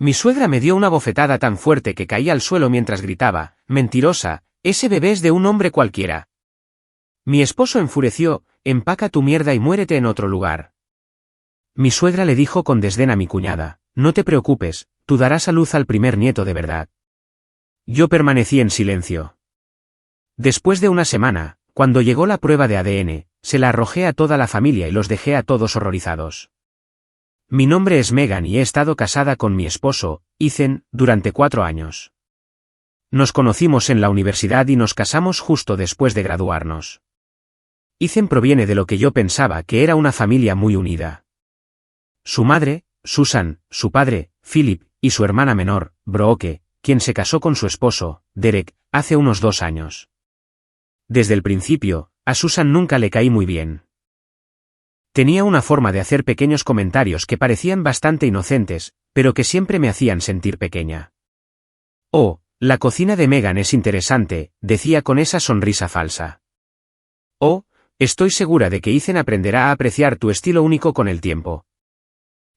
Mi suegra me dio una bofetada tan fuerte que caí al suelo mientras gritaba, «Mentirosa, ese bebé es de un hombre cualquiera». Mi esposo enfureció, «Empaca tu mierda y muérete en otro lugar». Mi suegra le dijo con desdén a mi cuñada, «No te preocupes, tú darás a luz al primer nieto de verdad». Yo permanecí en silencio. Después de una semana, cuando llegó la prueba de ADN, se la arrojé a toda la familia y los dejé a todos horrorizados. Mi nombre es Megan y he estado casada con mi esposo, Ethan, durante 4 años. Nos conocimos en la universidad y nos casamos justo después de graduarnos. Ethan proviene de lo que yo pensaba que era una familia muy unida. Su madre, Susan, su padre, Philip, y su hermana menor, Brooke, quien se casó con su esposo, Derek, hace unos 2 años. Desde el principio, a Susan nunca le caí muy bien. Tenía una forma de hacer pequeños comentarios que parecían bastante inocentes, pero que siempre me hacían sentir pequeña. «Oh, la cocina de Megan es interesante», decía con esa sonrisa falsa. «Oh, estoy segura de que Ethan aprenderá a apreciar tu estilo único con el tiempo».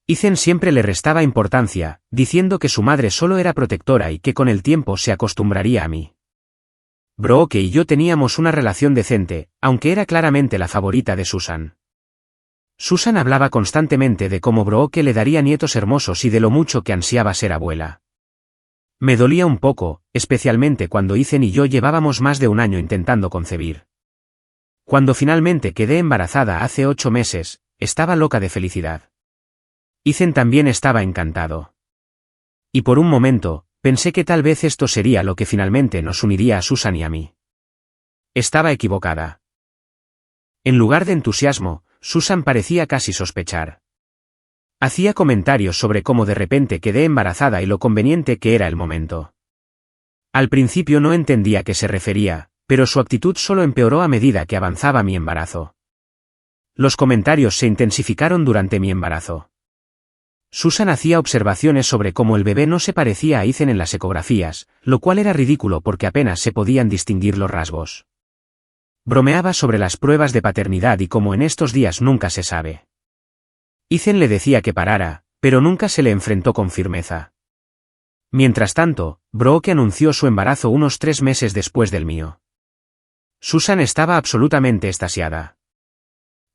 Ethan siempre le restaba importancia, diciendo que su madre solo era protectora y que con el tiempo se acostumbraría a mí. Brooke y yo teníamos una relación decente, aunque era claramente la favorita de Susan. Susan hablaba constantemente de cómo Brooke le daría nietos hermosos y de lo mucho que ansiaba ser abuela. Me dolía un poco, especialmente cuando Ethan y yo llevábamos más de un año intentando concebir. Cuando finalmente quedé embarazada hace 8 meses, estaba loca de felicidad. Ethan también estaba encantado. Y por un momento, pensé que tal vez esto sería lo que finalmente nos uniría a Susan y a mí. Estaba equivocada. En lugar de entusiasmo, Susan parecía casi sospechar. Hacía comentarios sobre cómo de repente quedé embarazada y lo conveniente que era el momento. Al principio no entendía a qué se refería, pero su actitud solo empeoró a medida que avanzaba mi embarazo. Los comentarios se intensificaron durante mi embarazo. Susan hacía observaciones sobre cómo el bebé no se parecía a Ethan en las ecografías, lo cual era ridículo porque apenas se podían distinguir los rasgos. Bromeaba sobre las pruebas de paternidad y cómo en estos días nunca se sabe. Ethan le decía que parara, pero nunca se le enfrentó con firmeza. Mientras tanto, Brooke anunció su embarazo unos 3 meses después del mío. Susan estaba absolutamente extasiada.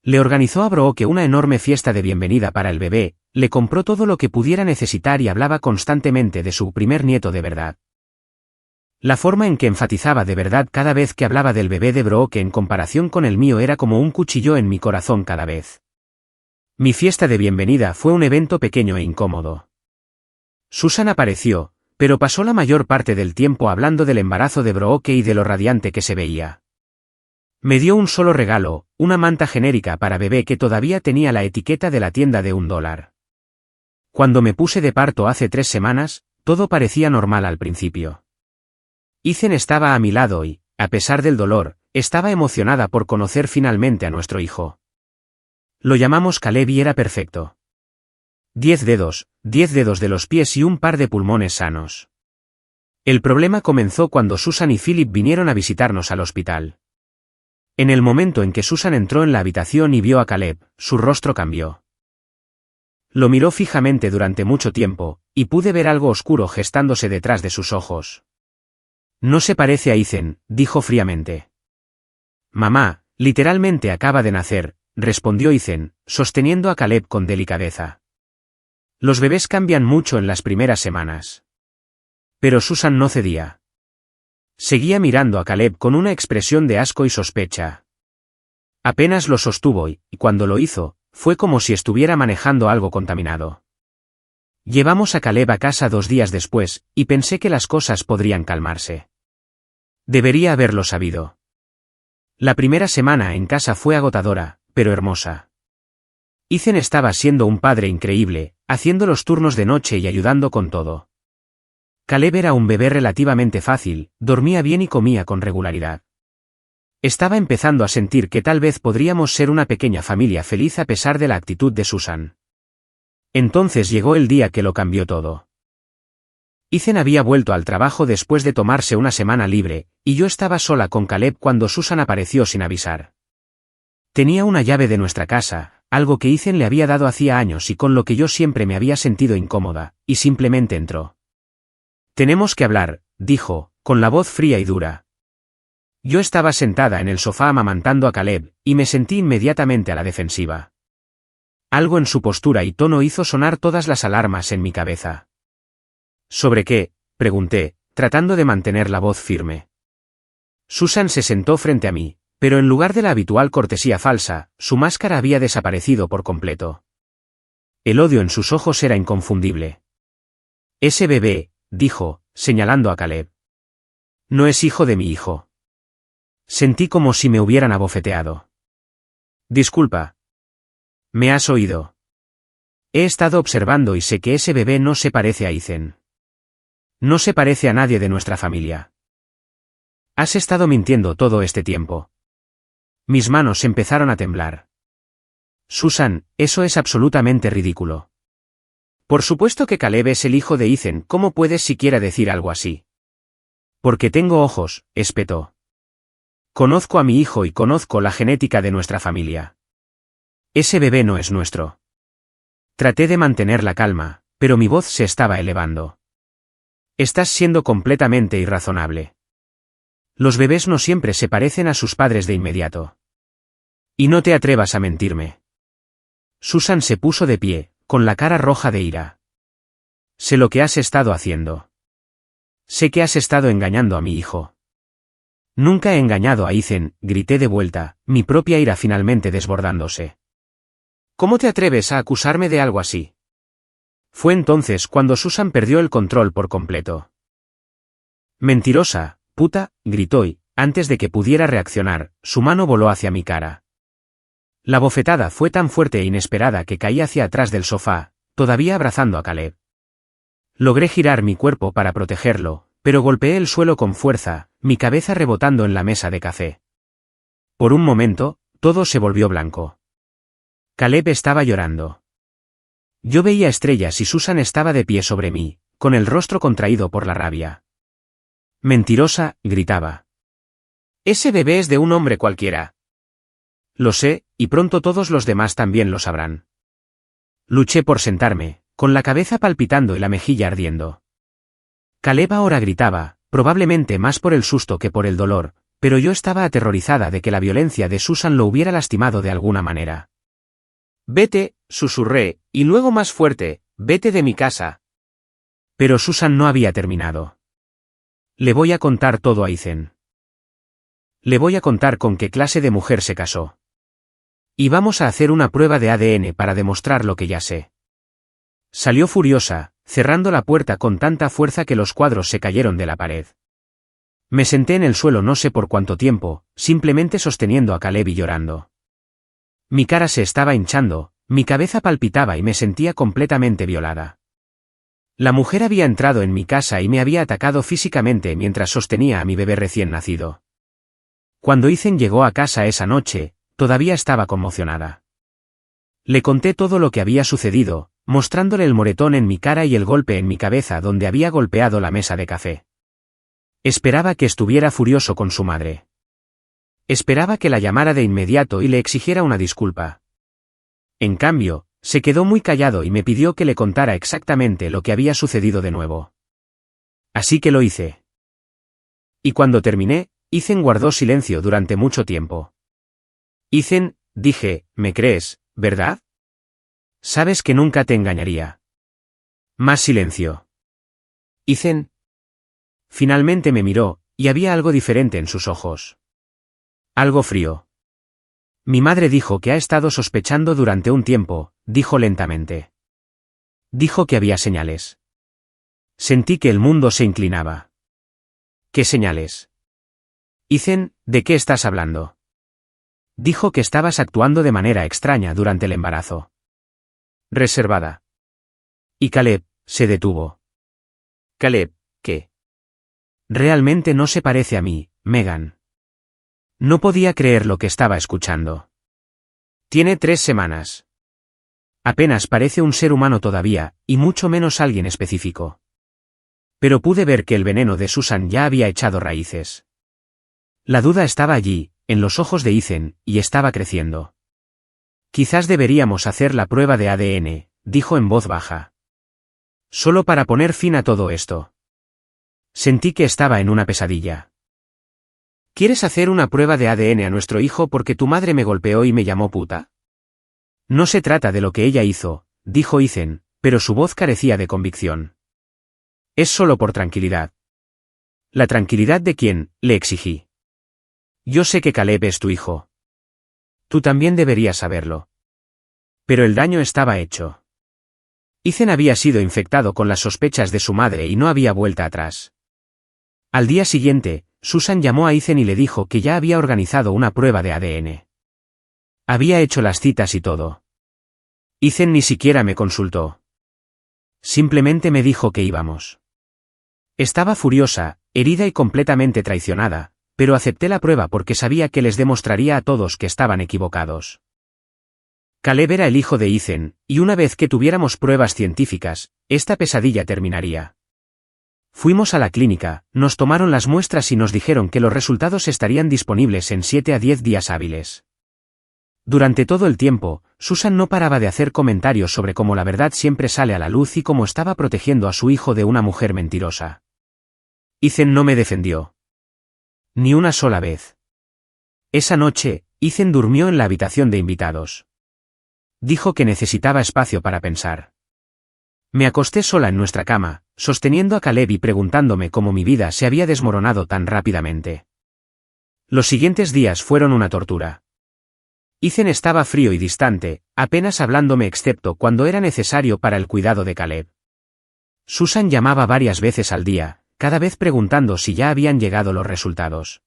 Le organizó a Brooke una enorme fiesta de bienvenida para el bebé, le compró todo lo que pudiera necesitar y hablaba constantemente de su primer nieto de verdad. La forma en que enfatizaba de verdad cada vez que hablaba del bebé de Brooke en comparación con el mío era como un cuchillo en mi corazón cada vez. Mi fiesta de bienvenida fue un evento pequeño e incómodo. Susan apareció, pero pasó la mayor parte del tiempo hablando del embarazo de Brooke y de lo radiante que se veía. Me dio un solo regalo, una manta genérica para bebé que todavía tenía la etiqueta de la tienda de $1. Cuando me puse de parto hace 3 semanas, todo parecía normal al principio. Ethan estaba a mi lado y, a pesar del dolor, estaba emocionada por conocer finalmente a nuestro hijo. Lo llamamos Caleb y era perfecto. 10 dedos de los pies y un par de pulmones sanos. El problema comenzó cuando Susan y Philip vinieron a visitarnos al hospital. En el momento en que Susan entró en la habitación y vio a Caleb, su rostro cambió. Lo miró fijamente durante mucho tiempo, y pude ver algo oscuro gestándose detrás de sus ojos. «No se parece a Ethan», dijo fríamente. «Mamá, literalmente acaba de nacer», respondió Ethan, sosteniendo a Caleb con delicadeza. «Los bebés cambian mucho en las primeras semanas». Pero Susan no cedía. Seguía mirando a Caleb con una expresión de asco y sospecha. Apenas lo sostuvo y, cuando lo hizo, fue como si estuviera manejando algo contaminado. Llevamos a Caleb a casa 2 días después, y pensé que las cosas podrían calmarse. Debería haberlo sabido. La primera semana en casa fue agotadora, pero hermosa. Ethan estaba siendo un padre increíble, haciendo los turnos de noche y ayudando con todo. Caleb era un bebé relativamente fácil, dormía bien y comía con regularidad. Estaba empezando a sentir que tal vez podríamos ser una pequeña familia feliz a pesar de la actitud de Susan. Entonces llegó el día que lo cambió todo. Ethan había vuelto al trabajo después de tomarse una semana libre, y yo estaba sola con Caleb cuando Susan apareció sin avisar. Tenía una llave de nuestra casa, algo que Ethan le había dado hacía años y con lo que yo siempre me había sentido incómoda, y simplemente entró. «Tenemos que hablar», dijo, con la voz fría y dura. Yo estaba sentada en el sofá amamantando a Caleb, y me sentí inmediatamente a la defensiva. Algo en su postura y tono hizo sonar todas las alarmas en mi cabeza. «¿Sobre qué?», pregunté, tratando de mantener la voz firme. Susan se sentó frente a mí, pero en lugar de la habitual cortesía falsa, su máscara había desaparecido por completo. El odio en sus ojos era inconfundible. «Ese bebé», dijo, señalando a Caleb. «No es hijo de mi hijo». Sentí como si me hubieran abofeteado. «Disculpa. ¿Me has oído? He estado observando y sé que ese bebé no se parece a Ethan. No se parece a nadie de nuestra familia. Has estado mintiendo todo este tiempo». Mis manos empezaron a temblar. «Susan, eso es absolutamente ridículo. Por supuesto que Caleb es el hijo de Ethan, ¿cómo puedes siquiera decir algo así?» «Porque tengo ojos», espetó. «Conozco a mi hijo y conozco la genética de nuestra familia. Ese bebé no es nuestro». Traté de mantener la calma, pero mi voz se estaba elevando. «Estás siendo completamente irrazonable. Los bebés no siempre se parecen a sus padres de inmediato. Y no te atrevas a mentirme». Susan se puso de pie, con la cara roja de ira. «Sé lo que has estado haciendo. Sé que has estado engañando a mi hijo». «Nunca he engañado a Ethan», grité de vuelta, mi propia ira finalmente desbordándose. «¿Cómo te atreves a acusarme de algo así?» Fue entonces cuando Susan perdió el control por completo. «Mentirosa, puta», gritó y, antes de que pudiera reaccionar, su mano voló hacia mi cara. La bofetada fue tan fuerte e inesperada que caí hacia atrás del sofá, todavía abrazando a Caleb. Logré girar mi cuerpo para protegerlo, pero golpeé el suelo con fuerza, mi cabeza rebotando en la mesa de café. Por un momento, todo se volvió blanco. Caleb estaba llorando. Yo veía estrellas y Susan estaba de pie sobre mí, con el rostro contraído por la rabia. «Mentirosa», gritaba. «Ese bebé es de un hombre cualquiera». «Lo sé, y pronto todos los demás también lo sabrán». Luché por sentarme, con la cabeza palpitando y la mejilla ardiendo. Caleb ahora gritaba, probablemente más por el susto que por el dolor, pero yo estaba aterrorizada de que la violencia de Susan lo hubiera lastimado de alguna manera. «Vete», susurré, y luego más fuerte, «vete de mi casa». Pero Susan no había terminado. «Le voy a contar todo a Ethan. Le voy a contar con qué clase de mujer se casó. Y vamos a hacer una prueba de ADN para demostrar lo que ya sé». Salió furiosa, cerrando la puerta con tanta fuerza que los cuadros se cayeron de la pared. Me senté en el suelo no sé por cuánto tiempo, simplemente sosteniendo a Caleb y llorando. Mi cara se estaba hinchando, mi cabeza palpitaba y me sentía completamente violada. La mujer había entrado en mi casa y me había atacado físicamente mientras sostenía a mi bebé recién nacido. Cuando Ethan llegó a casa esa noche, todavía estaba conmocionada. Le conté todo lo que había sucedido, mostrándole el moretón en mi cara y el golpe en mi cabeza donde había golpeado la mesa de café. Esperaba que estuviera furioso con su madre. Esperaba que la llamara de inmediato y le exigiera una disculpa. En cambio, se quedó muy callado y me pidió que le contara exactamente lo que había sucedido de nuevo. Así que lo hice. Y cuando terminé, Ethan guardó silencio durante mucho tiempo. «Ethan», dije, «¿me crees, verdad? Sabes que nunca te engañaría». Más silencio. «Ethan». Finalmente me miró, y había algo diferente en sus ojos. Algo frío. «Mi madre dijo que ha estado sospechando durante un tiempo», dijo lentamente. «Dijo que había señales». Sentí que el mundo se inclinaba. «¿Qué señales?» «Ethan, ¿de qué estás hablando?» «Dijo que estabas actuando de manera extraña durante el embarazo». «Reservada». Y Caleb se detuvo. «Caleb, ¿qué?» «Realmente no se parece a mí, Megan». No podía creer lo que estaba escuchando. «Tiene 3 semanas. Apenas parece un ser humano todavía, y mucho menos alguien específico». Pero pude ver que el veneno de Susan ya había echado raíces. La duda estaba allí, en los ojos de Ethan, y estaba creciendo. Quizás deberíamos hacer la prueba de ADN, dijo en voz baja. Solo para poner fin a todo esto. Sentí que estaba en una pesadilla. ¿Quieres hacer una prueba de ADN a nuestro hijo porque tu madre me golpeó y me llamó puta? No se trata de lo que ella hizo, dijo Ethan, pero su voz carecía de convicción. Es solo por tranquilidad. ¿La tranquilidad de quién?, le exigí. Yo sé que Caleb es tu hijo. Tú también deberías saberlo. Pero el daño estaba hecho. Ethan había sido infectado con las sospechas de su madre y no había vuelta atrás. Al día siguiente, Susan llamó a Ethan y le dijo que ya había organizado una prueba de ADN. Había hecho las citas y todo. Ethan ni siquiera me consultó. Simplemente me dijo que íbamos. Estaba furiosa, herida y completamente traicionada, pero acepté la prueba porque sabía que les demostraría a todos que estaban equivocados. Caleb era el hijo de Ethan, y una vez que tuviéramos pruebas científicas, esta pesadilla terminaría. Fuimos a la clínica, nos tomaron las muestras y nos dijeron que los resultados estarían disponibles en 7 a 10 días hábiles. Durante todo el tiempo, Susan no paraba de hacer comentarios sobre cómo la verdad siempre sale a la luz y cómo estaba protegiendo a su hijo de una mujer mentirosa. Ethan no me defendió. Ni una sola vez. Esa noche, Ethan durmió en la habitación de invitados. Dijo que necesitaba espacio para pensar. Me acosté sola en nuestra cama, sosteniendo a Caleb y preguntándome cómo mi vida se había desmoronado tan rápidamente. Los siguientes días fueron una tortura. Ethan estaba frío y distante, apenas hablándome excepto cuando era necesario para el cuidado de Caleb. Susan llamaba varias veces al día, cada vez preguntando si ya habían llegado los resultados.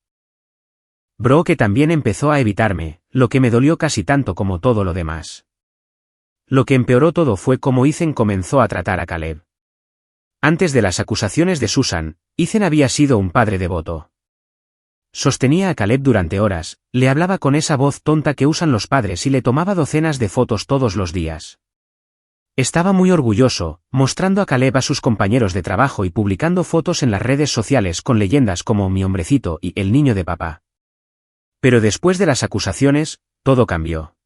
Brooke también empezó a evitarme, lo que me dolió casi tanto como todo lo demás. Lo que empeoró todo fue cómo Ethan comenzó a tratar a Caleb. Antes de las acusaciones de Susan, Ethan había sido un padre devoto. Sostenía a Caleb durante horas, le hablaba con esa voz tonta que usan los padres y le tomaba docenas de fotos todos los días. Estaba muy orgulloso, mostrando a Caleb a sus compañeros de trabajo y publicando fotos en las redes sociales con leyendas como mi hombrecito y el niño de papá. Pero después de las acusaciones, todo cambió.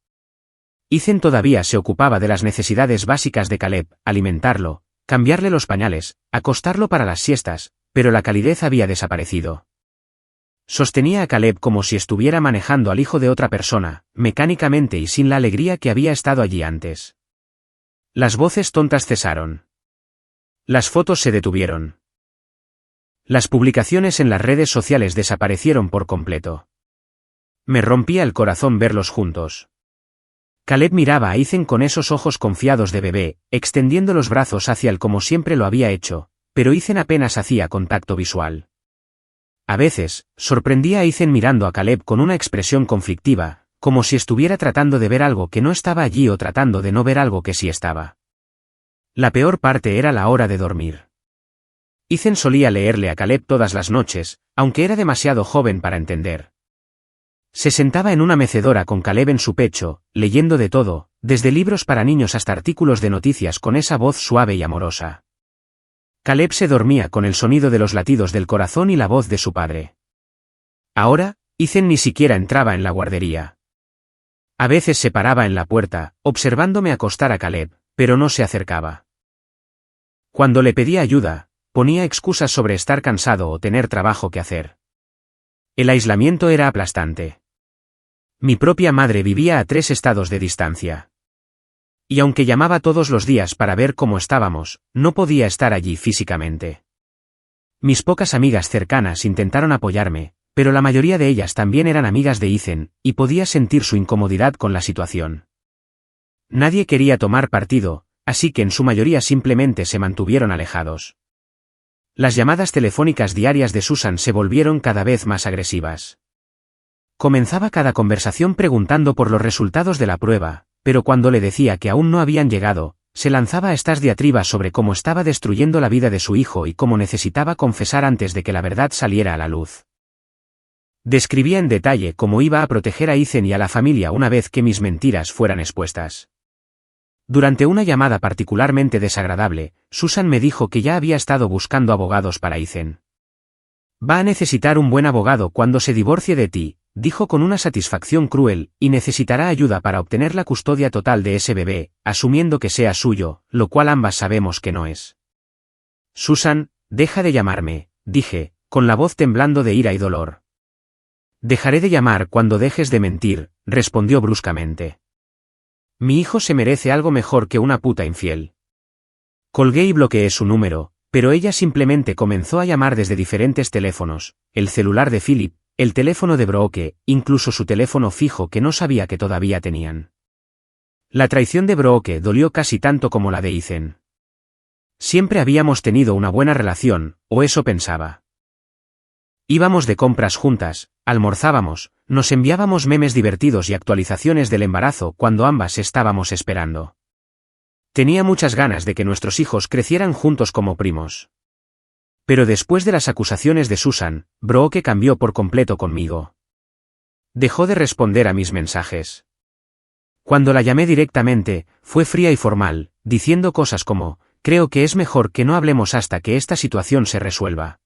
Ethan todavía se ocupaba de las necesidades básicas de Caleb, alimentarlo, cambiarle los pañales, acostarlo para las siestas, pero la calidez había desaparecido. Sostenía a Caleb como si estuviera manejando al hijo de otra persona, mecánicamente y sin la alegría que había estado allí antes. Las voces tontas cesaron. Las fotos se detuvieron. Las publicaciones en las redes sociales desaparecieron por completo. Me rompía el corazón verlos juntos. Caleb miraba a Ethan con esos ojos confiados de bebé, extendiendo los brazos hacia él como siempre lo había hecho, pero Ethan apenas hacía contacto visual. A veces, sorprendía a Ethan mirando a Caleb con una expresión conflictiva, como si estuviera tratando de ver algo que no estaba allí o tratando de no ver algo que sí estaba. La peor parte era la hora de dormir. Ethan solía leerle a Caleb todas las noches, aunque era demasiado joven para entender. Se sentaba en una mecedora con Caleb en su pecho, leyendo de todo, desde libros para niños hasta artículos de noticias con esa voz suave y amorosa. Caleb se dormía con el sonido de los latidos del corazón y la voz de su padre. Ahora, Ethan ni siquiera entraba en la guardería. A veces se paraba en la puerta, observándome acostar a Caleb, pero no se acercaba. Cuando le pedía ayuda, ponía excusas sobre estar cansado o tener trabajo que hacer. El aislamiento era aplastante. Mi propia madre vivía a 3 estados de distancia. Y aunque llamaba todos los días para ver cómo estábamos, no podía estar allí físicamente. Mis pocas amigas cercanas intentaron apoyarme, pero la mayoría de ellas también eran amigas de Ethan, y podía sentir su incomodidad con la situación. Nadie quería tomar partido, así que en su mayoría simplemente se mantuvieron alejados. Las llamadas telefónicas diarias de Susan se volvieron cada vez más agresivas. Comenzaba cada conversación preguntando por los resultados de la prueba, pero cuando le decía que aún no habían llegado, se lanzaba a estas diatribas sobre cómo estaba destruyendo la vida de su hijo y cómo necesitaba confesar antes de que la verdad saliera a la luz. Describía en detalle cómo iba a proteger a Ethan y a la familia una vez que mis mentiras fueran expuestas. Durante una llamada particularmente desagradable, Susan me dijo que ya había estado buscando abogados para Ethan. Va a necesitar un buen abogado cuando se divorcie de ti, dijo con una satisfacción cruel, y necesitará ayuda para obtener la custodia total de ese bebé, asumiendo que sea suyo, lo cual ambas sabemos que no es. Susan, deja de llamarme, dije, con la voz temblando de ira y dolor. Dejaré de llamar cuando dejes de mentir, respondió bruscamente. Mi hijo se merece algo mejor que una puta infiel. Colgué y bloqueé su número, pero ella simplemente comenzó a llamar desde diferentes teléfonos, el celular de Philip, el teléfono de Brooke, incluso su teléfono fijo que no sabía que todavía tenían. La traición de Brooke dolió casi tanto como la de Ethan. Siempre habíamos tenido una buena relación, o eso pensaba. Íbamos de compras juntas, almorzábamos, nos enviábamos memes divertidos y actualizaciones del embarazo cuando ambas estábamos esperando. Tenía muchas ganas de que nuestros hijos crecieran juntos como primos. Pero después de las acusaciones de Susan, Brooke cambió por completo conmigo. Dejó de responder a mis mensajes. Cuando la llamé directamente, fue fría y formal, diciendo cosas como, creo que es mejor que no hablemos hasta que esta situación se resuelva.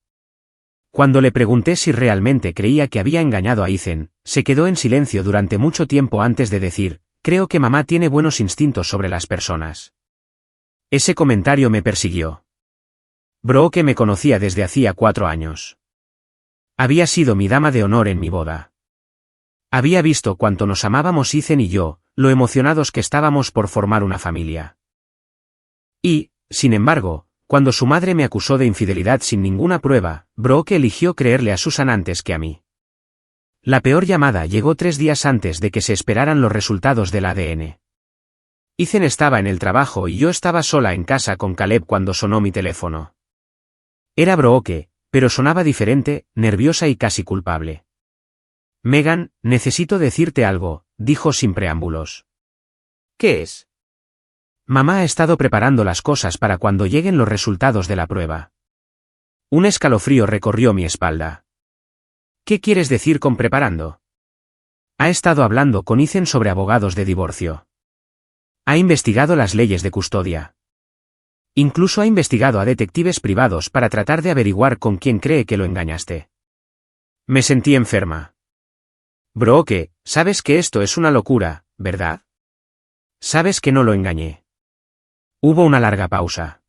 Cuando le pregunté si realmente creía que había engañado a Ethan, se quedó en silencio durante mucho tiempo antes de decir, creo que mamá tiene buenos instintos sobre las personas. Ese comentario me persiguió. Brooke me conocía desde hacía 4 años. Había sido mi dama de honor en mi boda. Había visto cuánto nos amábamos Ethan y yo, lo emocionados que estábamos por formar una familia. Y, sin embargo, cuando su madre me acusó de infidelidad sin ninguna prueba, Brooke eligió creerle a Susan antes que a mí. La peor llamada llegó 3 días antes de que se esperaran los resultados del ADN. Ethan estaba en el trabajo y yo estaba sola en casa con Caleb cuando sonó mi teléfono. Era Brooke, pero sonaba diferente, nerviosa y casi culpable. Megan, necesito decirte algo, dijo sin preámbulos. ¿Qué es? Mamá ha estado preparando las cosas para cuando lleguen los resultados de la prueba. Un escalofrío recorrió mi espalda. ¿Qué quieres decir con preparando? Ha estado hablando con Ethan sobre abogados de divorcio. Ha investigado las leyes de custodia. Incluso ha investigado a detectives privados para tratar de averiguar con quién cree que lo engañaste. Me sentí enferma. Brooke, sabes que esto es una locura, ¿verdad? Sabes que no lo engañé. Hubo una larga pausa.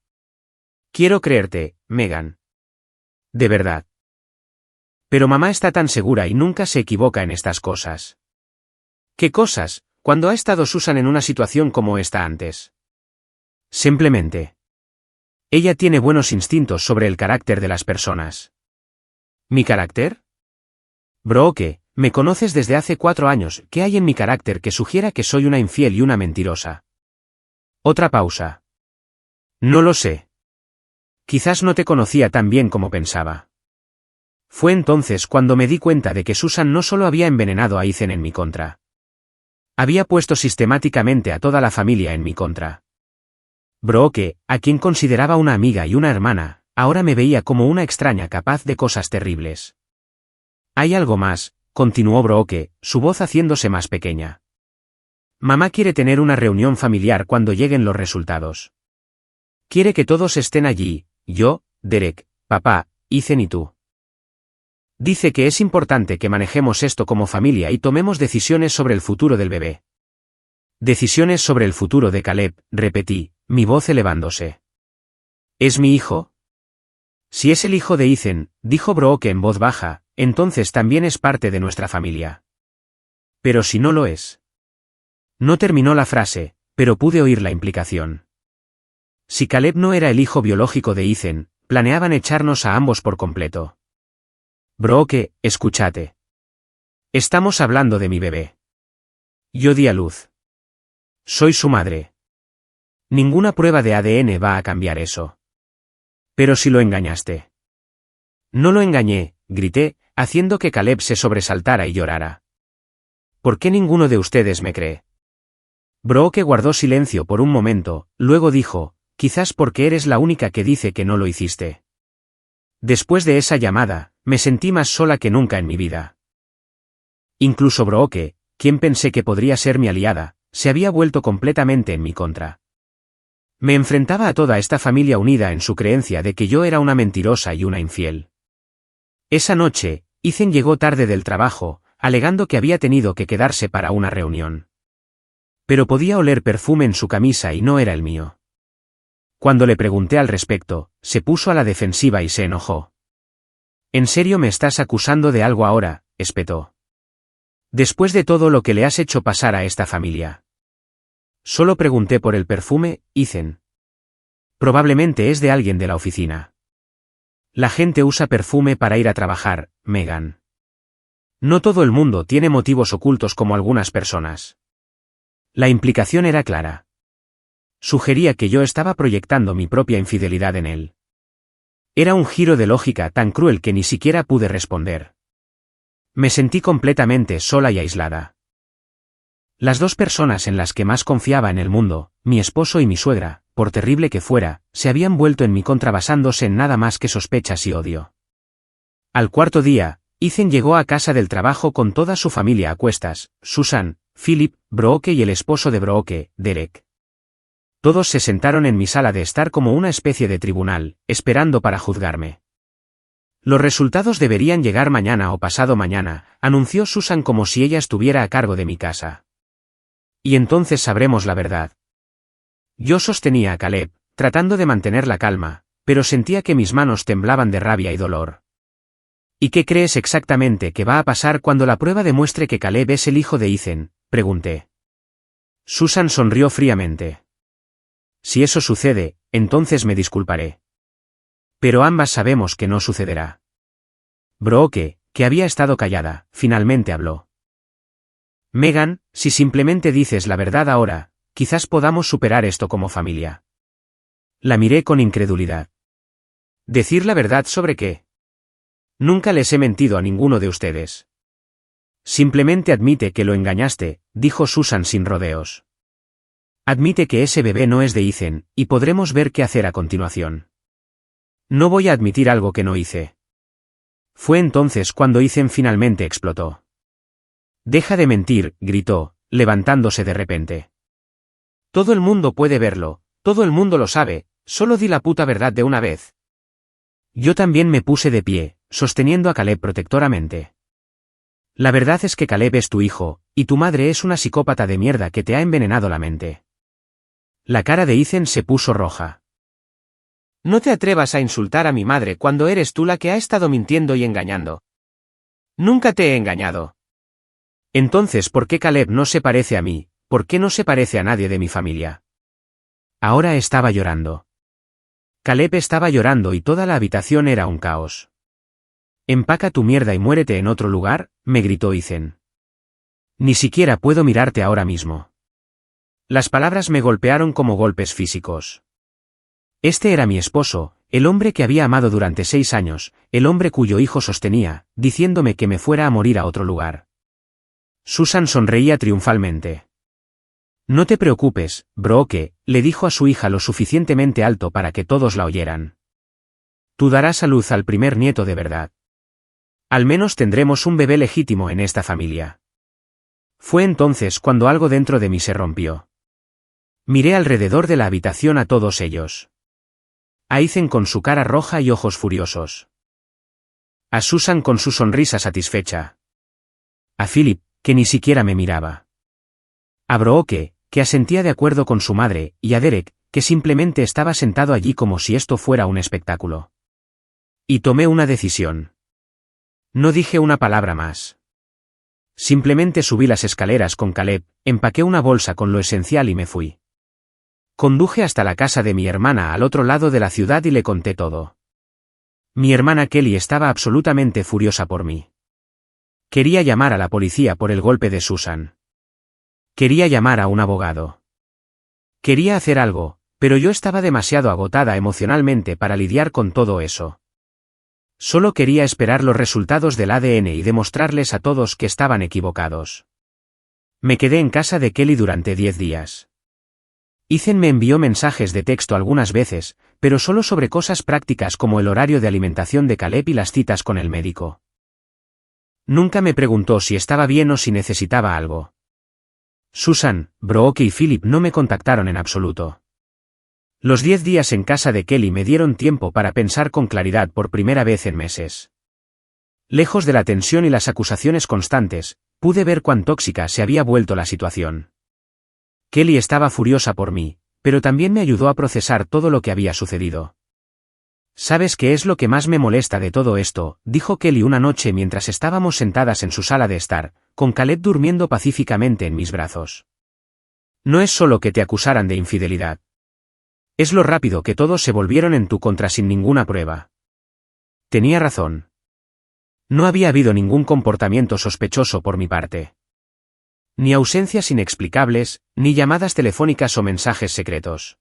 Quiero creerte, Megan. De verdad. Pero mamá está tan segura y nunca se equivoca en estas cosas. ¿Qué cosas, cuando ha estado Susan en una situación como esta antes? Simplemente. Ella tiene buenos instintos sobre el carácter de las personas. ¿Mi carácter? Brooke, me conoces desde hace 4 años, ¿qué hay en mi carácter que sugiera que soy una infiel y una mentirosa? Otra pausa. No lo sé. Quizás no te conocía tan bien como pensaba. Fue entonces cuando me di cuenta de que Susan no solo había envenenado a Ethan en mi contra. Había puesto sistemáticamente a toda la familia en mi contra. Brooke, a quien consideraba una amiga y una hermana, ahora me veía como una extraña capaz de cosas terribles. Hay algo más, continuó Brooke, su voz haciéndose más pequeña. Mamá quiere tener una reunión familiar cuando lleguen los resultados. Quiere que todos estén allí, yo, Derek, papá, Ethan y tú. Dice que es importante que manejemos esto como familia y tomemos decisiones sobre el futuro del bebé. Decisiones sobre el futuro de Caleb, repetí, mi voz elevándose. ¿Es mi hijo? Si es el hijo de Ethan, dijo Brooke en voz baja, entonces también es parte de nuestra familia. Pero si no lo es. No terminó la frase, pero pude oír la implicación. Si Caleb no era el hijo biológico de Ethan, planeaban echarnos a ambos por completo. Brooke, escúchate. Estamos hablando de mi bebé. Yo di a luz. Soy su madre. Ninguna prueba de ADN va a cambiar eso. Pero si lo engañaste. No lo engañé, grité, haciendo que Caleb se sobresaltara y llorara. ¿Por qué ninguno de ustedes me cree? Brooke guardó silencio por un momento, luego dijo, quizás porque eres la única que dice que no lo hiciste. Después de esa llamada, me sentí más sola que nunca en mi vida. Incluso Brooke, quien pensé que podría ser mi aliada, se había vuelto completamente en mi contra. Me enfrentaba a toda esta familia unida en su creencia de que yo era una mentirosa y una infiel. Esa noche, Ethan llegó tarde del trabajo, alegando que había tenido que quedarse para una reunión. Pero podía oler perfume en su camisa y no era el mío. Cuando le pregunté al respecto, se puso a la defensiva y se enojó. ¿En serio me estás acusando de algo ahora?, espetó. Después de todo lo que le has hecho pasar a esta familia. Solo pregunté por el perfume, Ethan. Probablemente es de alguien de la oficina. La gente usa perfume para ir a trabajar, Megan. No todo el mundo tiene motivos ocultos como algunas personas. La implicación era clara. Sugería que yo estaba proyectando mi propia infidelidad en él. Era un giro de lógica tan cruel que ni siquiera pude responder. Me sentí completamente sola y aislada. Las dos personas en las que más confiaba en el mundo, mi esposo y mi suegra, por terrible que fuera, se habían vuelto en mi contra basándose en nada más que sospechas y odio. Al cuarto día, Ethan llegó a casa del trabajo con toda su familia a cuestas, Susan, Philip, Brooke y el esposo de Brooke, Derek. Todos se sentaron en mi sala de estar como una especie de tribunal, esperando para juzgarme. Los resultados deberían llegar mañana o pasado mañana, anunció Susan como si ella estuviera a cargo de mi casa. Y entonces sabremos la verdad. Yo sostenía a Caleb, tratando de mantener la calma, pero sentía que mis manos temblaban de rabia y dolor. ¿Y qué crees exactamente que va a pasar cuando la prueba demuestre que Caleb es el hijo de Ethan?, pregunté. Susan sonrió fríamente. Si eso sucede, entonces me disculparé. Pero ambas sabemos que no sucederá. Brooke, que había estado callada, finalmente habló. Megan, si simplemente dices la verdad ahora, quizás podamos superar esto como familia. La miré con incredulidad. ¿Decir la verdad sobre qué? Nunca les he mentido a ninguno de ustedes. Simplemente admite que lo engañaste, dijo Susan sin rodeos. Admite que ese bebé no es de Ethan, y podremos ver qué hacer a continuación. No voy a admitir algo que no hice. Fue entonces cuando Ethan finalmente explotó. Deja de mentir, gritó, levantándose de repente. Todo el mundo puede verlo, todo el mundo lo sabe, solo di la puta verdad de una vez. Yo también me puse de pie, sosteniendo a Caleb protectoramente. La verdad es que Caleb es tu hijo, y tu madre es una psicópata de mierda que te ha envenenado la mente. La cara de Ethan se puso roja. No te atrevas a insultar a mi madre cuando eres tú la que ha estado mintiendo y engañando. Nunca te he engañado. Entonces, ¿por qué Caleb no se parece a mí? ¿Por qué no se parece a nadie de mi familia? Ahora estaba llorando. Caleb estaba llorando y toda la habitación era un caos. Empaca tu mierda y muérete en otro lugar, me gritó Ethan. Ni siquiera puedo mirarte ahora mismo. Las palabras me golpearon como golpes físicos. Este era mi esposo, el hombre que había amado durante 6 años, el hombre cuyo hijo sostenía, diciéndome que me fuera a morir a otro lugar. Susan sonreía triunfalmente. No te preocupes, Brooke, le dijo a su hija lo suficientemente alto para que todos la oyeran. Tú darás a luz al primer nieto de verdad. Al menos tendremos un bebé legítimo en esta familia. Fue entonces cuando algo dentro de mí se rompió. Miré alrededor de la habitación a todos ellos. A Ethan con su cara roja y ojos furiosos. A Susan con su sonrisa satisfecha. A Philip, que ni siquiera me miraba. A Brooke, que asentía de acuerdo con su madre, y a Derek, que simplemente estaba sentado allí como si esto fuera un espectáculo. Y tomé una decisión. No dije una palabra más. Simplemente subí las escaleras con Caleb, empaqué una bolsa con lo esencial y me fui. Conduje hasta la casa de mi hermana al otro lado de la ciudad y le conté todo. Mi hermana Kelly estaba absolutamente furiosa por mí. Quería llamar a la policía por el golpe de Susan. Quería llamar a un abogado. Quería hacer algo, pero yo estaba demasiado agotada emocionalmente para lidiar con todo eso. Solo quería esperar los resultados del ADN y demostrarles a todos que estaban equivocados. Me quedé en casa de Kelly durante 10 días. Ethan me envió mensajes de texto algunas veces, pero solo sobre cosas prácticas como el horario de alimentación de Caleb y las citas con el médico. Nunca me preguntó si estaba bien o si necesitaba algo. Susan, Brooke y Philip no me contactaron en absoluto. Los 10 días en casa de Kelly me dieron tiempo para pensar con claridad por primera vez en meses. Lejos de la tensión y las acusaciones constantes, pude ver cuán tóxica se había vuelto la situación. Kelly estaba furiosa por mí, pero también me ayudó a procesar todo lo que había sucedido. ¿Sabes qué es lo que más me molesta de todo esto?, dijo Kelly una noche mientras estábamos sentadas en su sala de estar, con Caleb durmiendo pacíficamente en mis brazos. No es solo que te acusaran de infidelidad. Es lo rápido que todos se volvieron en tu contra sin ninguna prueba. Tenía razón. No había habido ningún comportamiento sospechoso por mi parte. Ni ausencias inexplicables, ni llamadas telefónicas o mensajes secretos.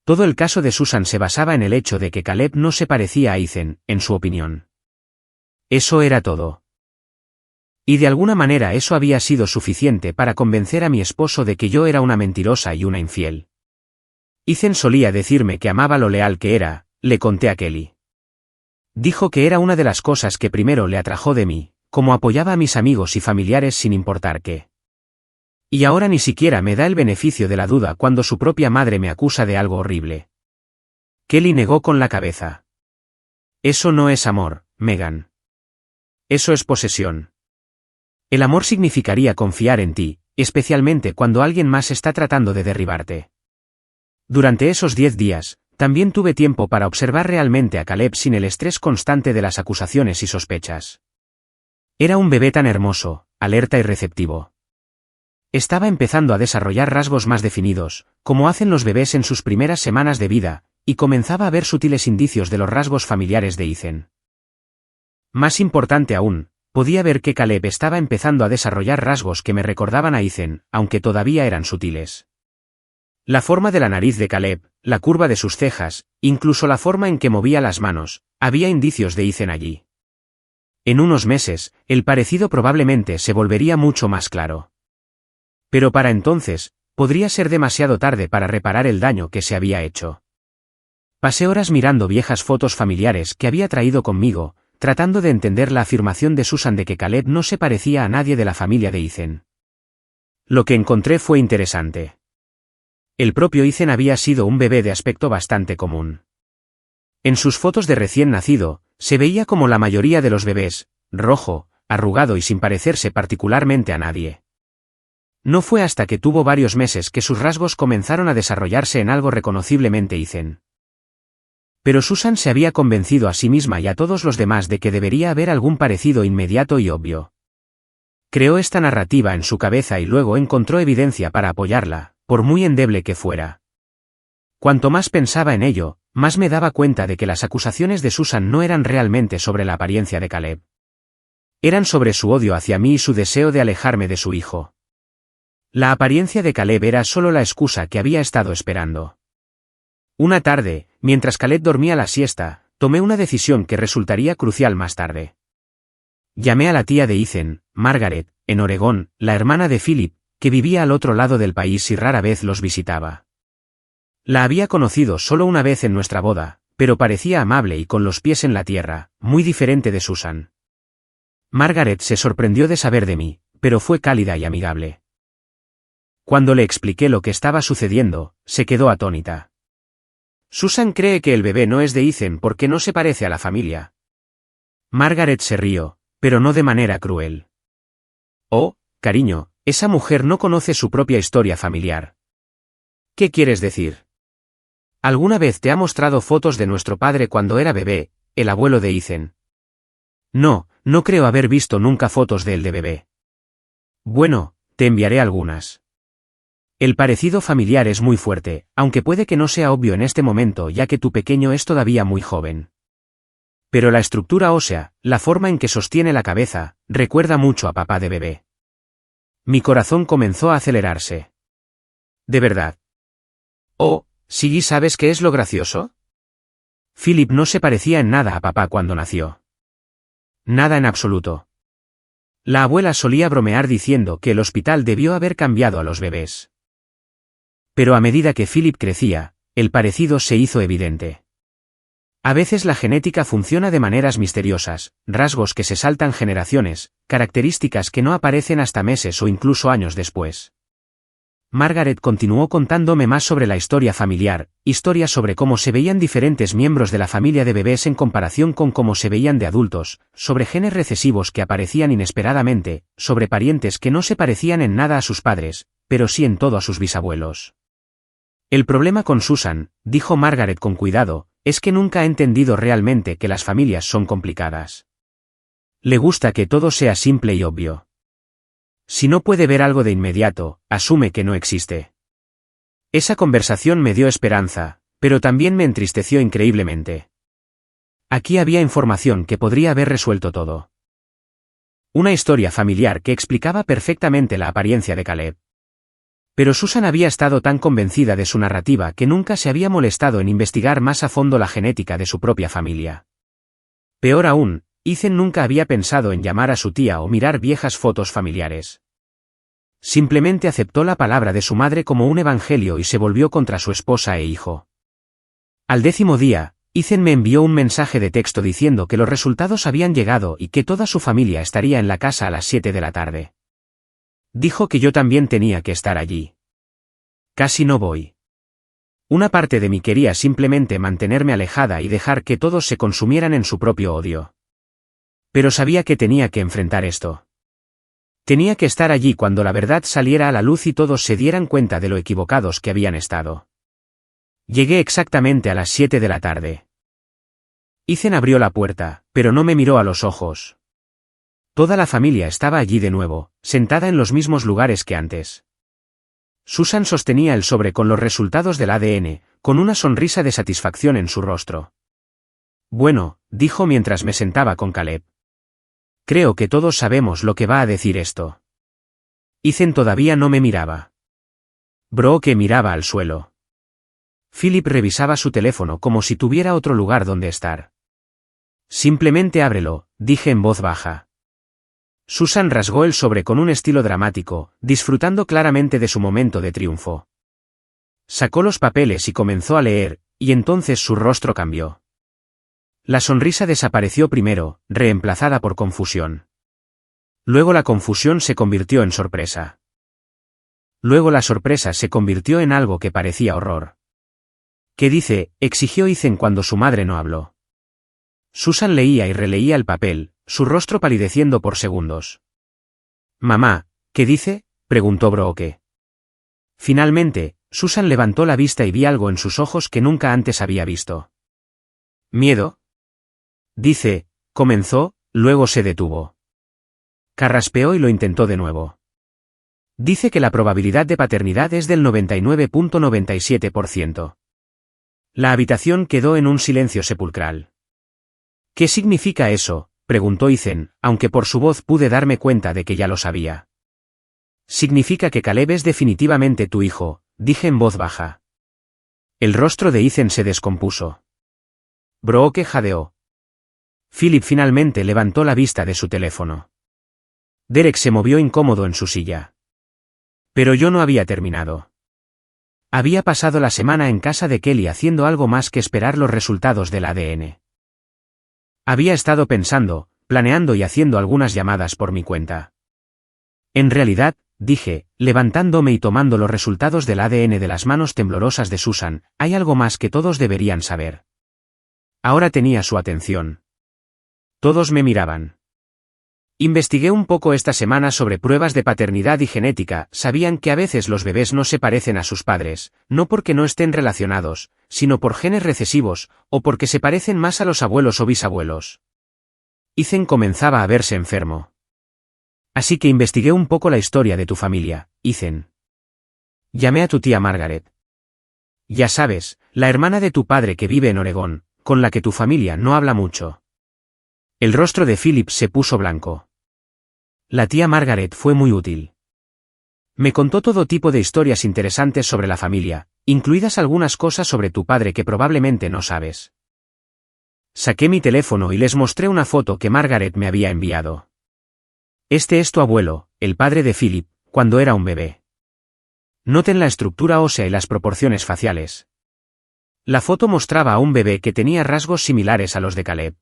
Todo el caso de Susan se basaba en el hecho de que Caleb no se parecía a Ethan, en su opinión. Eso era todo. Y de alguna manera eso había sido suficiente para convencer a mi esposo de que yo era una mentirosa y una infiel. Ethan solía decirme que amaba lo leal que era, le conté a Kelly. Dijo que era una de las cosas que primero le atrajo de mí, como apoyaba a mis amigos y familiares sin importar qué. Y ahora ni siquiera me da el beneficio de la duda cuando su propia madre me acusa de algo horrible. Kelly negó con la cabeza. Eso no es amor, Megan. Eso es posesión. El amor significaría confiar en ti, especialmente cuando alguien más está tratando de derribarte. Durante esos 10 días, también tuve tiempo para observar realmente a Caleb sin el estrés constante de las acusaciones y sospechas. Era un bebé tan hermoso, alerta y receptivo. Estaba empezando a desarrollar rasgos más definidos, como hacen los bebés en sus primeras semanas de vida, y comenzaba a ver sutiles indicios de los rasgos familiares de Ethan. Más importante aún, podía ver que Caleb estaba empezando a desarrollar rasgos que me recordaban a Ethan, aunque todavía eran sutiles. La forma de la nariz de Caleb, la curva de sus cejas, incluso la forma en que movía las manos, había indicios de Ethan allí. En unos meses, el parecido probablemente se volvería mucho más claro. Pero para entonces, podría ser demasiado tarde para reparar el daño que se había hecho. Pasé horas mirando viejas fotos familiares que había traído conmigo, tratando de entender la afirmación de Susan de que Caleb no se parecía a nadie de la familia de Ethan. Lo que encontré fue interesante. El propio Ethan había sido un bebé de aspecto bastante común. En sus fotos de recién nacido, se veía como la mayoría de los bebés, rojo, arrugado y sin parecerse particularmente a nadie. No fue hasta que tuvo varios meses que sus rasgos comenzaron a desarrollarse en algo reconociblemente Ethan. Pero Susan se había convencido a sí misma y a todos los demás de que debería haber algún parecido inmediato y obvio. Creó esta narrativa en su cabeza y luego encontró evidencia para apoyarla, por muy endeble que fuera. Cuanto más pensaba en ello, más me daba cuenta de que las acusaciones de Susan no eran realmente sobre la apariencia de Caleb. Eran sobre su odio hacia mí y su deseo de alejarme de su hijo. La apariencia de Caleb era solo la excusa que había estado esperando. Una tarde, mientras Caleb dormía la siesta, tomé una decisión que resultaría crucial más tarde. Llamé a la tía de Ethan, Margaret, en Oregón, la hermana de Philip, que vivía al otro lado del país y rara vez los visitaba. La había conocido solo una vez en nuestra boda, pero parecía amable y con los pies en la tierra, muy diferente de Susan. Margaret se sorprendió de saber de mí, pero fue cálida y amigable. Cuando le expliqué lo que estaba sucediendo, se quedó atónita. Susan cree que el bebé no es de Ethan porque no se parece a la familia. Margaret se rió, pero no de manera cruel. Oh, cariño, esa mujer no conoce su propia historia familiar. ¿Qué quieres decir? ¿Alguna vez te ha mostrado fotos de nuestro padre cuando era bebé, el abuelo de Ethan? No, no creo haber visto nunca fotos de él de bebé. Bueno, te enviaré algunas. El parecido familiar es muy fuerte, aunque puede que no sea obvio en este momento ya que tu pequeño es todavía muy joven. Pero la estructura ósea, la forma en que sostiene la cabeza, recuerda mucho a papá de bebé. Mi corazón comenzó a acelerarse. ¿De verdad? Oh, ¿sí sabes qué es lo gracioso? Philip no se parecía en nada a papá cuando nació. Nada en absoluto. La abuela solía bromear diciendo que el hospital debió haber cambiado a los bebés. Pero a medida que Philip crecía, el parecido se hizo evidente. A veces la genética funciona de maneras misteriosas, rasgos que se saltan generaciones, características que no aparecen hasta meses o incluso años después. Margaret continuó contándome más sobre la historia familiar, historias sobre cómo se veían diferentes miembros de la familia de bebés en comparación con cómo se veían de adultos, sobre genes recesivos que aparecían inesperadamente, sobre parientes que no se parecían en nada a sus padres, pero sí en todo a sus bisabuelos. El problema con Susan, dijo Margaret con cuidado, es que nunca ha entendido realmente que las familias son complicadas. Le gusta que todo sea simple y obvio. Si no puede ver algo de inmediato, asume que no existe. Esa conversación me dio esperanza, pero también me entristeció increíblemente. Aquí había información que podría haber resuelto todo. Una historia familiar que explicaba perfectamente la apariencia de Caleb. Pero Susan había estado tan convencida de su narrativa que nunca se había molestado en investigar más a fondo la genética de su propia familia. Peor aún, Ethan nunca había pensado en llamar a su tía o mirar viejas fotos familiares. Simplemente aceptó la palabra de su madre como un evangelio y se volvió contra su esposa e hijo. Al 10º día, Ethan me envió un mensaje de texto diciendo que los resultados habían llegado y que toda su familia estaría en la casa a las 7 de la tarde. Dijo que yo también tenía que estar allí. Casi no voy. Una parte de mí quería simplemente mantenerme alejada y dejar que todos se consumieran en su propio odio. Pero sabía que tenía que enfrentar esto. Tenía que estar allí cuando la verdad saliera a la luz y todos se dieran cuenta de lo equivocados que habían estado. Llegué exactamente a las 7 de la tarde. Ethan abrió la puerta, pero no me miró a los ojos. Toda la familia estaba allí de nuevo, sentada en los mismos lugares que antes. Susan sostenía el sobre con los resultados del ADN, con una sonrisa de satisfacción en su rostro. Bueno, dijo mientras me sentaba con Caleb. Creo que todos sabemos lo que va a decir esto. Ethan todavía no me miraba. Brooke miraba al suelo. Philip revisaba su teléfono como si tuviera otro lugar donde estar. Simplemente ábrelo, dije en voz baja. Susan rasgó el sobre con un estilo dramático, disfrutando claramente de su momento de triunfo. Sacó los papeles y comenzó a leer, y entonces su rostro cambió. La sonrisa desapareció primero, reemplazada por confusión. Luego la confusión se convirtió en sorpresa. Luego la sorpresa se convirtió en algo que parecía horror. ¿Qué dice?, exigió Ethan cuando su madre no habló. Susan leía y releía el papel, su rostro palideciendo por segundos. «Mamá, ¿qué dice?», preguntó Brooke. Finalmente, Susan levantó la vista y vi algo en sus ojos que nunca antes había visto. «¿Miedo?». Dice, comenzó, luego se detuvo. Carraspeó y lo intentó de nuevo. Dice que la probabilidad de paternidad es del 99.97%. La habitación quedó en un silencio sepulcral. ¿Qué significa eso?, preguntó Ethan, aunque por su voz pude darme cuenta de que ya lo sabía. Significa que Caleb es definitivamente tu hijo, dije en voz baja. El rostro de Ethan se descompuso. Brooke jadeó. Philip finalmente levantó la vista de su teléfono. Derek se movió incómodo en su silla. Pero yo no había terminado. Había pasado la semana en casa de Kelly haciendo algo más que esperar los resultados del ADN. Había estado pensando, planeando y haciendo algunas llamadas por mi cuenta. En realidad, dije, levantándome y tomando los resultados del ADN de las manos temblorosas de Susan, hay algo más que todos deberían saber. Ahora tenía su atención. Todos me miraban. Investigué un poco esta semana sobre pruebas de paternidad y genética. Sabían que a veces los bebés no se parecen a sus padres, no porque no estén relacionados, sino por genes recesivos, o porque se parecen más a los abuelos o bisabuelos. Ethan comenzaba a verse enfermo. Así que investigué un poco la historia de tu familia, Ethan. Llamé a tu tía Margaret. Ya sabes, la hermana de tu padre que vive en Oregón, con la que tu familia no habla mucho. El rostro de Philip se puso blanco. La tía Margaret fue muy útil. Me contó todo tipo de historias interesantes sobre la familia, incluidas algunas cosas sobre tu padre que probablemente no sabes. Saqué mi teléfono y les mostré una foto que Margaret me había enviado. Este es tu abuelo, el padre de Philip, cuando era un bebé. Noten la estructura ósea y las proporciones faciales. La foto mostraba a un bebé que tenía rasgos similares a los de Caleb.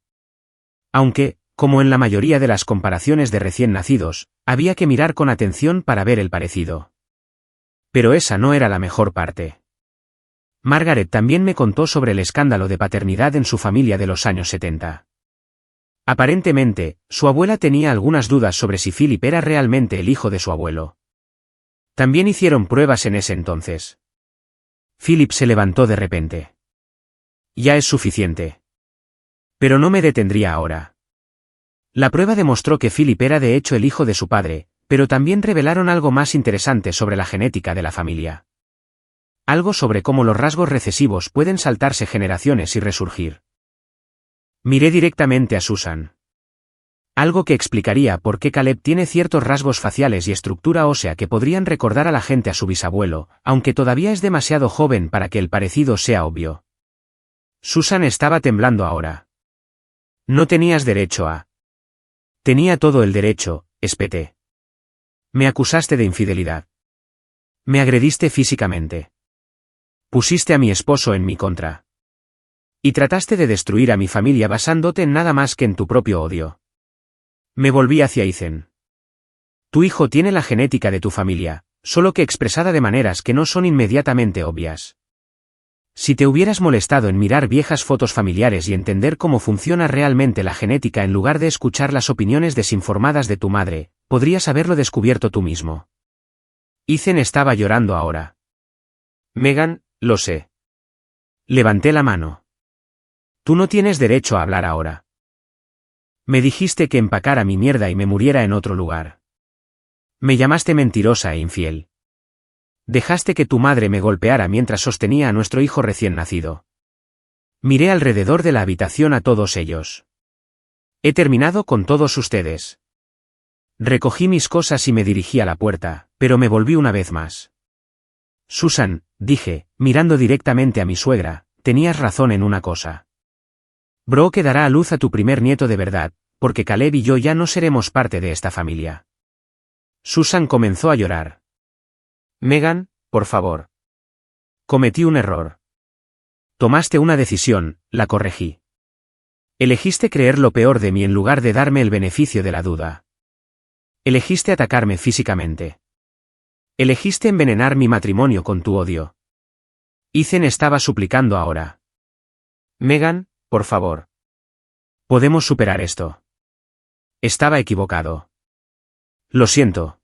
Aunque, como en la mayoría de las comparaciones de recién nacidos, había que mirar con atención para ver el parecido. Pero esa no era la mejor parte. Margaret también me contó sobre el escándalo de paternidad en su familia de los años 70. Aparentemente, su abuela tenía algunas dudas sobre si Philip era realmente el hijo de su abuelo. También hicieron pruebas en ese entonces. Philip se levantó de repente. Ya es suficiente. Pero no me detendría ahora. La prueba demostró que Philip era de hecho el hijo de su padre, pero también revelaron algo más interesante sobre la genética de la familia. Algo sobre cómo los rasgos recesivos pueden saltarse generaciones y resurgir. Miré directamente a Susan. Algo que explicaría por qué Caleb tiene ciertos rasgos faciales y estructura ósea que podrían recordar a la gente a su bisabuelo, aunque todavía es demasiado joven para que el parecido sea obvio. Susan estaba temblando ahora. No tenías derecho a... Tenía todo el derecho, espeté. Me acusaste de infidelidad. Me agrediste físicamente. Pusiste a mi esposo en mi contra. Y trataste de destruir a mi familia basándote en nada más que en tu propio odio. Me volví hacia Ethan. Tu hijo tiene la genética de tu familia, solo que expresada de maneras que no son inmediatamente obvias. Si te hubieras molestado en mirar viejas fotos familiares y entender cómo funciona realmente la genética en lugar de escuchar las opiniones desinformadas de tu madre, podrías haberlo descubierto tú mismo. Ethan estaba llorando ahora. Megan, lo sé. Levanté la mano. Tú no tienes derecho a hablar ahora. Me dijiste que empacara mi mierda y me muriera en otro lugar. Me llamaste mentirosa e infiel. Dejaste que tu madre me golpeara mientras sostenía a nuestro hijo recién nacido. Miré alrededor de la habitación a todos ellos. He terminado con todos ustedes. Recogí mis cosas y me dirigí a la puerta, pero me volví una vez más. Susan, dije, mirando directamente a mi suegra, tenías razón en una cosa. Brooke dará a luz a tu primer nieto de verdad, porque Caleb y yo ya no seremos parte de esta familia. Susan comenzó a llorar. Megan, por favor. Cometí un error. Tomaste una decisión, la corregí. Elegiste creer lo peor de mí en lugar de darme el beneficio de la duda. Elegiste atacarme físicamente. Elegiste envenenar mi matrimonio con tu odio. Ethan estaba suplicando ahora. Megan, por favor. Podemos superar esto. Estaba equivocado. Lo siento.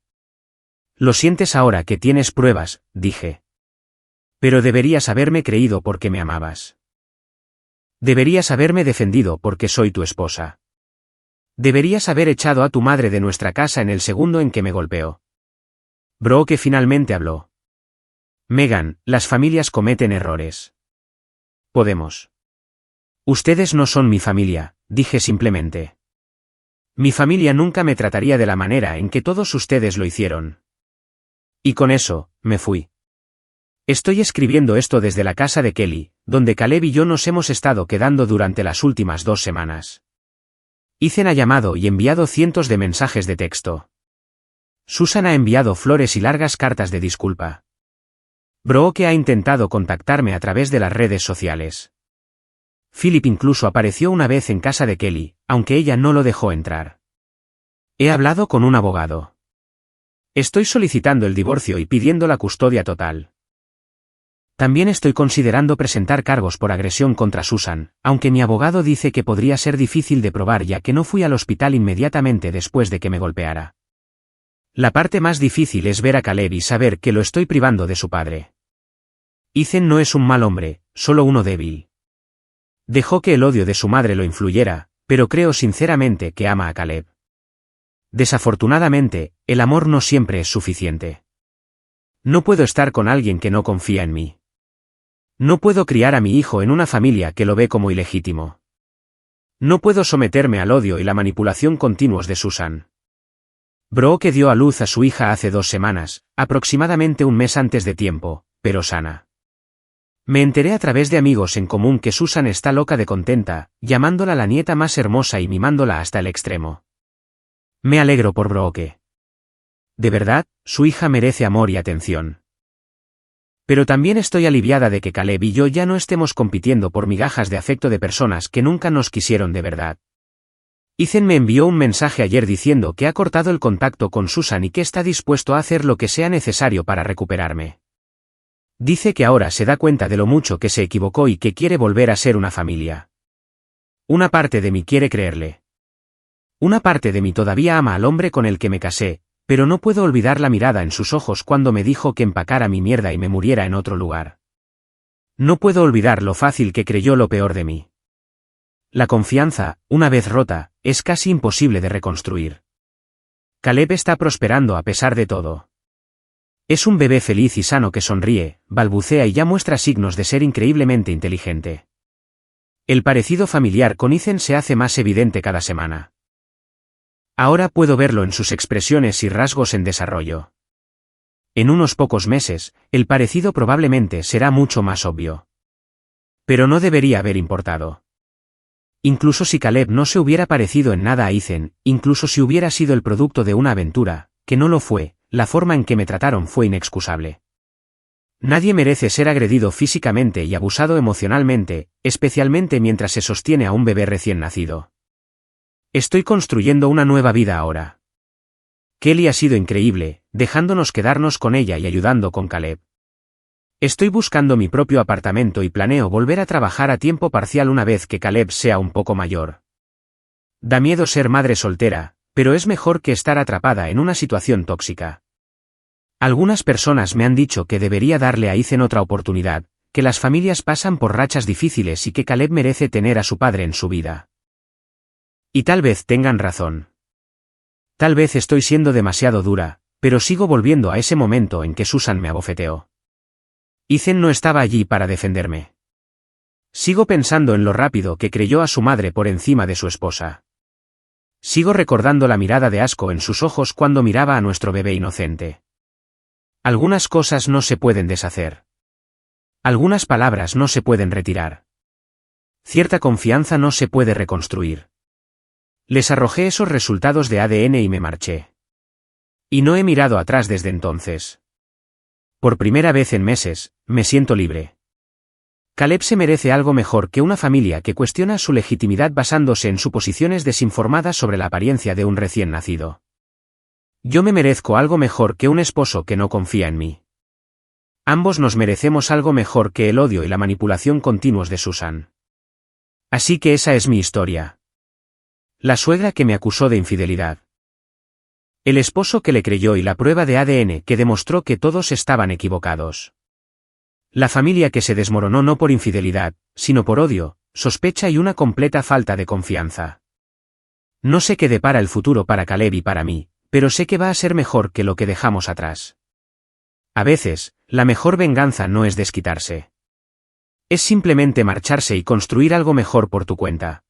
Lo sientes ahora que tienes pruebas, dije. Pero deberías haberme creído porque me amabas. Deberías haberme defendido porque soy tu esposa. Deberías haber echado a tu madre de nuestra casa en el segundo en que me golpeó. Brooke finalmente habló. Megan, las familias cometen errores. Podemos. Ustedes no son mi familia, dije simplemente. Mi familia nunca me trataría de la manera en que todos ustedes lo hicieron. Y con eso, me fui. Estoy escribiendo esto desde la casa de Kelly, donde Caleb y yo nos hemos estado quedando durante las últimas 2 semanas. Ethan ha llamado y enviado cientos de mensajes de texto. Susan ha enviado flores y largas cartas de disculpa. Brooke ha intentado contactarme a través de las redes sociales. Philip incluso apareció una vez en casa de Kelly, aunque ella no lo dejó entrar. He hablado con un abogado. Estoy solicitando el divorcio y pidiendo la custodia total. También estoy considerando presentar cargos por agresión contra Susan, aunque mi abogado dice que podría ser difícil de probar ya que no fui al hospital inmediatamente después de que me golpeara. La parte más difícil es ver a Caleb y saber que lo estoy privando de su padre. Ethan no es un mal hombre, solo uno débil. Dejó que el odio de su madre lo influyera, pero creo sinceramente que ama a Caleb. Desafortunadamente, el amor no siempre es suficiente. No puedo estar con alguien que no confía en mí. No puedo criar a mi hijo en una familia que lo ve como ilegítimo. No puedo someterme al odio y la manipulación continuos de Susan. Brooke dio a luz a su hija hace 2 semanas, aproximadamente un mes antes de tiempo, pero sana. Me enteré a través de amigos en común que Susan está loca de contenta, llamándola la nieta más hermosa y mimándola hasta el extremo. Me alegro por Brooke. De verdad, su hija merece amor y atención. Pero también estoy aliviada de que Caleb y yo ya no estemos compitiendo por migajas de afecto de personas que nunca nos quisieron de verdad. Ethan me envió un mensaje ayer diciendo que ha cortado el contacto con Susan y que está dispuesto a hacer lo que sea necesario para recuperarme. Dice que ahora se da cuenta de lo mucho que se equivocó y que quiere volver a ser una familia. Una parte de mí quiere creerle. Una parte de mí todavía ama al hombre con el que me casé, pero no puedo olvidar la mirada en sus ojos cuando me dijo que empacara mi mierda y me muriera en otro lugar. No puedo olvidar lo fácil que creyó lo peor de mí. La confianza, una vez rota, es casi imposible de reconstruir. Caleb está prosperando a pesar de todo. Es un bebé feliz y sano que sonríe, balbucea y ya muestra signos de ser increíblemente inteligente. El parecido familiar con Ethan se hace más evidente cada semana. Ahora puedo verlo en sus expresiones y rasgos en desarrollo. En unos pocos meses, el parecido probablemente será mucho más obvio. Pero no debería haber importado. Incluso si Caleb no se hubiera parecido en nada a Ethan, incluso si hubiera sido el producto de una aventura, que no lo fue, la forma en que me trataron fue inexcusable. Nadie merece ser agredido físicamente y abusado emocionalmente, especialmente mientras se sostiene a un bebé recién nacido. Estoy construyendo una nueva vida ahora. Kelly ha sido increíble, dejándonos quedarnos con ella y ayudando con Caleb. Estoy buscando mi propio apartamento y planeo volver a trabajar a tiempo parcial una vez que Caleb sea un poco mayor. Da miedo ser madre soltera, pero es mejor que estar atrapada en una situación tóxica. Algunas personas me han dicho que debería darle a Ethan otra oportunidad, que las familias pasan por rachas difíciles y que Caleb merece tener a su padre en su vida. Y tal vez tengan razón. Tal vez estoy siendo demasiado dura, pero sigo volviendo a ese momento en que Susan me abofeteó. Ethan no estaba allí para defenderme. Sigo pensando en lo rápido que creyó a su madre por encima de su esposa. Sigo recordando la mirada de asco en sus ojos cuando miraba a nuestro bebé inocente. Algunas cosas no se pueden deshacer. Algunas palabras no se pueden retirar. Cierta confianza no se puede reconstruir. Les arrojé esos resultados de ADN y me marché. Y no he mirado atrás desde entonces. Por primera vez en meses, me siento libre. Caleb se merece algo mejor que una familia que cuestiona su legitimidad basándose en suposiciones desinformadas sobre la apariencia de un recién nacido. Yo me merezco algo mejor que un esposo que no confía en mí. Ambos nos merecemos algo mejor que el odio y la manipulación continuos de Susan. Así que esa es mi historia. La suegra que me acusó de infidelidad. El esposo que le creyó y la prueba de ADN que demostró que todos estaban equivocados. La familia que se desmoronó no por infidelidad, sino por odio, sospecha y una completa falta de confianza. No sé qué depara el futuro para Caleb y para mí, pero sé que va a ser mejor que lo que dejamos atrás. A veces, la mejor venganza no es desquitarse. Es simplemente marcharse y construir algo mejor por tu cuenta.